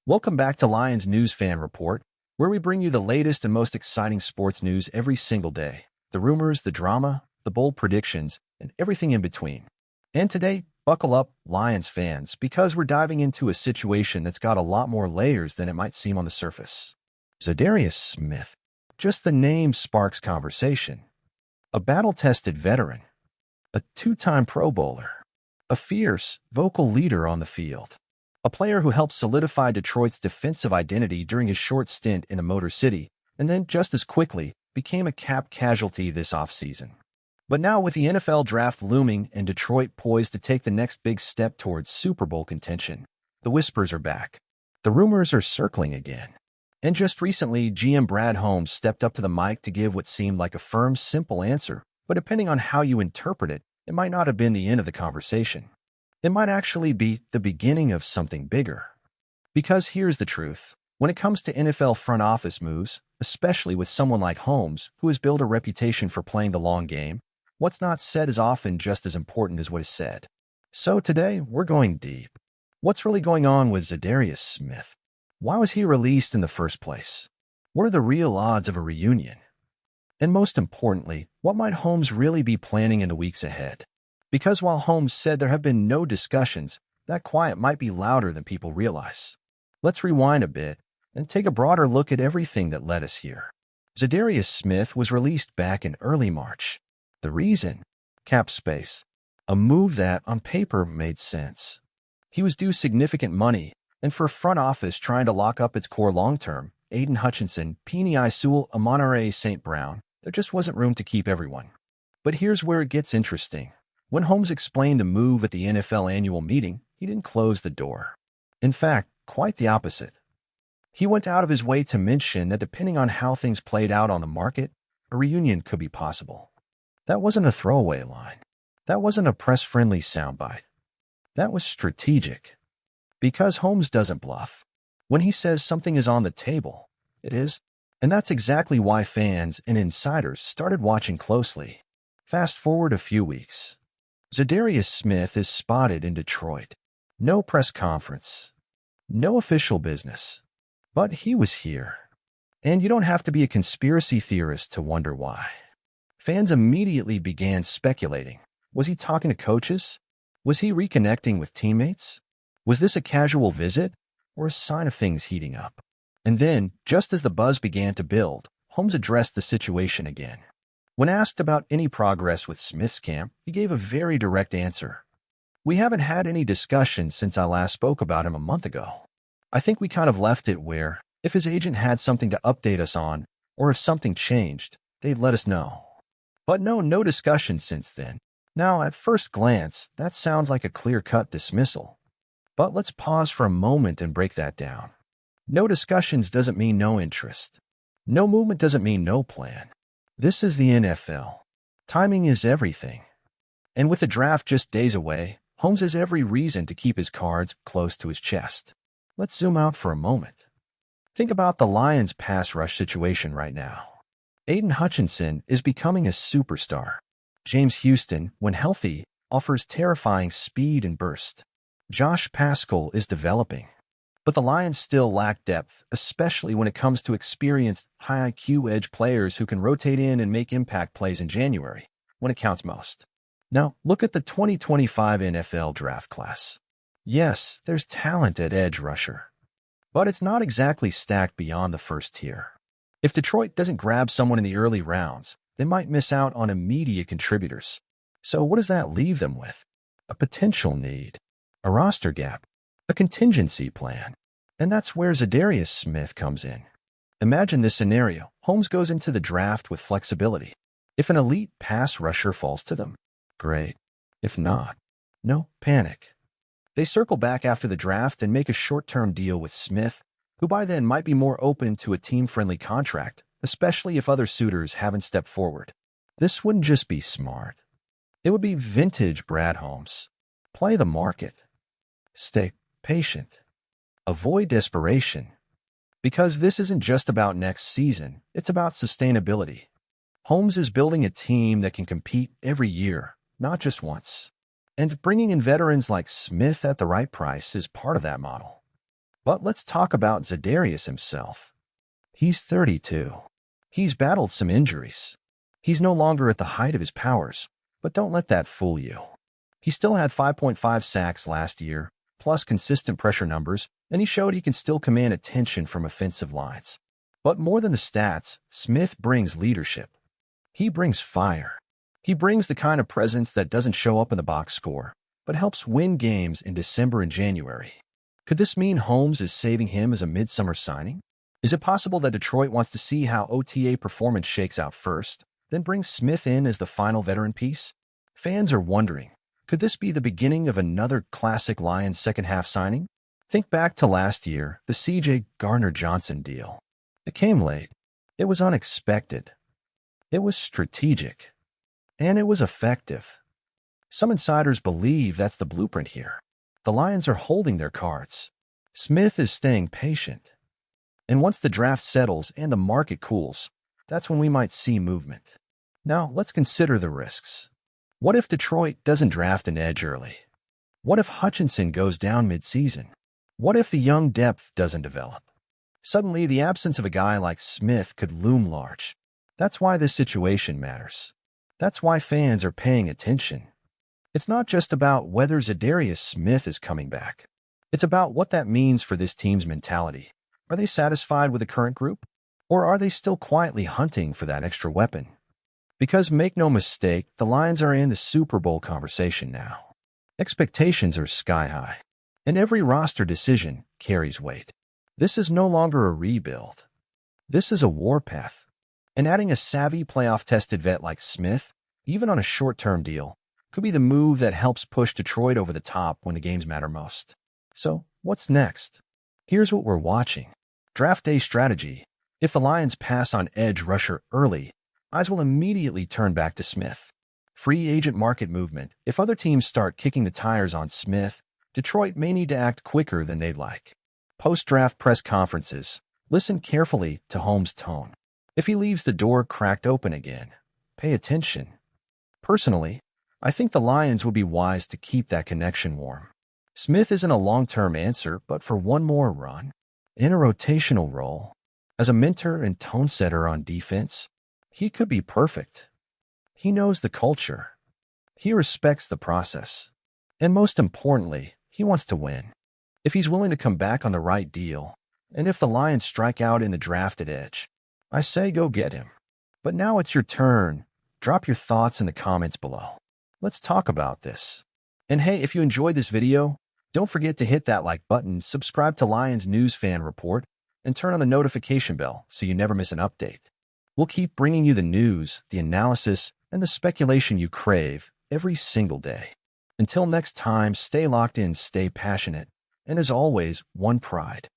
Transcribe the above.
Welcome back to Lions News Fan Report, where we bring you the latest and most exciting sports news every single day. The rumors, the drama, the bold predictions, and everything in between. And today, buckle up, Lions fans, because we're diving into a situation that's got a lot more layers than it might seem on the surface. Zadarius Smith. Just the name sparks conversation. A battle-tested veteran. A two-time Pro Bowler. A fierce, vocal leader on the field. A player who helped solidify Detroit's defensive identity during his short stint in the Motor City, and then just as quickly became a cap casualty this offseason. But now with the NFL draft looming and Detroit poised to take the next big step towards Super Bowl contention, the whispers are back. The rumors are circling again. And just recently, GM Brad Holmes stepped up to the mic to give what seemed like a firm, simple answer, but depending on how you interpret it, it might not have been the end of the conversation. It might actually be the beginning of something bigger. Because here's the truth. When it comes to NFL front office moves, especially with someone like Holmes, who has built a reputation for playing the long game, what's not said is often just as important as what is said. So today, we're going deep. What's really going on with Zadarius Smith? Why was he released in the first place? What are the real odds of a reunion? And most importantly, what might Holmes really be planning in the weeks ahead? Because while Holmes said there have been no discussions, that quiet might be louder than people realize. Let's rewind a bit and take a broader look at everything that led us here. Zadarius Smith was released back in early March. The reason? Cap space. A move that, on paper, made sense. He was due significant money, and for a front office trying to lock up its core long-term, Aiden Hutchinson, Penei Sewell, Amon-Ra St. Brown, there just wasn't room to keep everyone. But here's where it gets interesting. When Holmes explained the move at the NFL annual meeting, he didn't close the door. In fact, quite the opposite. He went out of his way to mention that depending on how things played out on the market, a reunion could be possible. That wasn't a throwaway line. That wasn't a press-friendly soundbite. That was strategic. Because Holmes doesn't bluff. When he says something is on the table, it is. And that's exactly why fans and insiders started watching closely. Fast forward a few weeks. Zadarius Smith is spotted in Detroit. No press conference. No official business. But he was here. And you don't have to be a conspiracy theorist to wonder why. Fans immediately began speculating. Was he talking to coaches? Was he reconnecting with teammates? Was this a casual visit or a sign of things heating up? And then, just as the buzz began to build, Holmes addressed the situation again. When asked about any progress with Smith's camp, he gave a very direct answer. We haven't had any discussion since I last spoke about him a month ago. I think we kind of left it where, if his agent had something to update us on, or if something changed, they'd let us know. But no discussion since then. Now, at first glance, that sounds like a clear-cut dismissal. But let's pause for a moment and break that down. No discussions doesn't mean no interest. No movement doesn't mean no plan. This is the NFL. Timing is everything. And with the draft just days away, Holmes has every reason to keep his cards close to his chest. Let's zoom out for a moment. Think about the Lions' pass rush situation right now. Aiden Hutchinson is becoming a superstar. James Houston, when healthy, offers terrifying speed and burst. Josh Paschal is developing. But the Lions still lack depth, especially when it comes to experienced, high-IQ edge players who can rotate in and make impact plays in January, when it counts most. Now, look at the 2025 NFL draft class. Yes, there's talent at edge rusher. But it's not exactly stacked beyond the first tier. If Detroit doesn't grab someone in the early rounds, they might miss out on immediate contributors. So what does that leave them with? A potential need. A roster gap. A contingency plan. And that's where Zadarius Smith comes in. Imagine this scenario. Holmes goes into the draft with flexibility. If an elite pass rusher falls to them, great. If not, no panic. They circle back after the draft and make a short-term deal with Smith, who by then might be more open to a team-friendly contract, especially if other suitors haven't stepped forward. This wouldn't just be smart. It would be vintage Brad Holmes. Play the market. Stay patient. Avoid desperation. Because this isn't just about next season, it's about sustainability. Holmes is building a team that can compete every year, not just once. And bringing in veterans like Smith at the right price is part of that model. But let's talk about Zadarius himself. He's 32. He's battled some injuries. He's no longer at the height of his powers, but don't let that fool you. He still had 5.5 sacks last year, plus consistent pressure numbers, and he showed he can still command attention from offensive lines. But more than the stats, Smith brings leadership. He brings fire. He brings the kind of presence that doesn't show up in the box score, but helps win games in December and January. Could this mean Holmes is saving him as a midsummer signing? Is it possible that Detroit wants to see how OTA performance shakes out first, then bring Smith in as the final veteran piece? Fans are wondering, could this be the beginning of another classic Lions second-half signing? Think back to last year, the C.J. Gardner-Johnson deal. It came late. It was unexpected. It was strategic. And it was effective. Some insiders believe that's the blueprint here. The Lions are holding their cards. Smith is staying patient. And once the draft settles and the market cools, that's when we might see movement. Now, let's consider the risks. What if Detroit doesn't draft an edge early? What if Hutchinson goes down mid-season? What if the young depth doesn't develop? Suddenly, the absence of a guy like Smith could loom large. That's why this situation matters. That's why fans are paying attention. It's not just about whether Zadarius Smith is coming back. It's about what that means for this team's mentality. Are they satisfied with the current group? Or are they still quietly hunting for that extra weapon? Because make no mistake, the Lions are in the Super Bowl conversation now. Expectations are sky high, and every roster decision carries weight. This is no longer a rebuild. This is a warpath. And adding a savvy playoff-tested vet like Smith, even on a short-term deal, could be the move that helps push Detroit over the top when the games matter most. So, what's next? Here's what we're watching. Draft day strategy. If the Lions pass on edge rusher early, eyes will immediately turn back to Smith. Free agent market movement. If other teams start kicking the tires on Smith, Detroit may need to act quicker than they'd like. Post-draft press conferences. Listen carefully to Holmes' tone. If he leaves the door cracked open again, pay attention. Personally, I think the Lions would be wise to keep that connection warm. Smith isn't a long-term answer, but for one more run, in a rotational role, as a mentor and tone setter on defense, he could be perfect. He knows the culture. He respects the process. And most importantly, he wants to win. If he's willing to come back on the right deal, and if the Lions strike out in the drafted edge, I say go get him. But now it's your turn. Drop your thoughts in the comments below. Let's talk about this. And hey, if you enjoyed this video, don't forget to hit that like button, subscribe to Lions News Fan Report, and turn on the notification bell so you never miss an update. We'll keep bringing you the news, the analysis, and the speculation you crave every single day. Until next time, stay locked in, stay passionate, and as always, one pride.